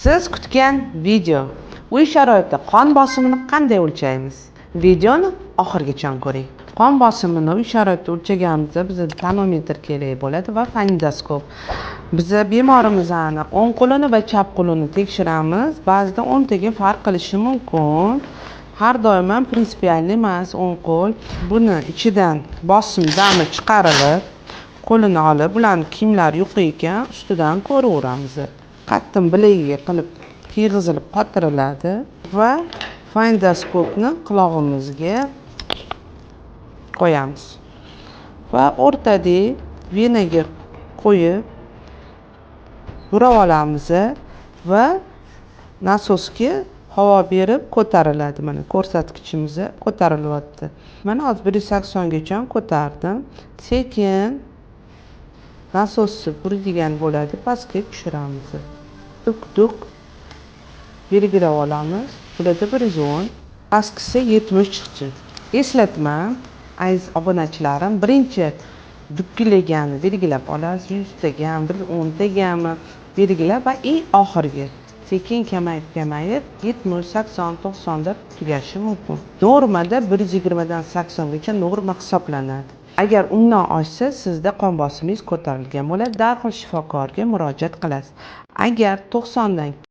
Siz kutgan video. Uy sharoitida qon bosimini qanday o'lchaymiz? Videoni oxirigacha ko'ring. Qon bosimini uy sharoitida o'lchaganimizda bizga termometr kerak bo'ladi va fonendoskop. Biz bemorimizni o'ng qo'lini va chap qo'lini tekshiramiz. Ba'zida o'ntaga farq qilishi mumkin. Har doim ham prinsipial emas o'ng qo'l. Buni ichidan bosim dami chiqarilib, qo'lini olib, ularning kiyimlari yo'q ekan, ustidan ko'raveramiz. Qattim bilegiga qilib yig'izilib qotiriladi va fonendoskopni qulog'imizga qo'yamiz va o'rtadagi venaga qo'yib burab olamiz va nasosga havo berib ko'tariladi. Mana ko'rsatkichimiz ko'tarilyapti. Mana hozir 180 gacha ko'tardim. Sekin nasosni buradigan bo'ladi, pastga tushiramiz. Tuk belgilab olamiz. Bularda 110, pastgisi 70 chiqdi. Eslatma, aziz obunachilarim, birinchi dukkilaganni belgilab olasiz, 100 tagami, 10 tagami belgilab va eng oxirgi sekin kamayib 70, 80, 90 deb tugashi mumkin. Normada 120 dan 80 gacha norma hisoblanadi. Agar undan oshsa, sizda qon bosimingiz ko'tarilgan bo'ladi, darhol shifokorga murojaat qilasiz. Agar 90 dan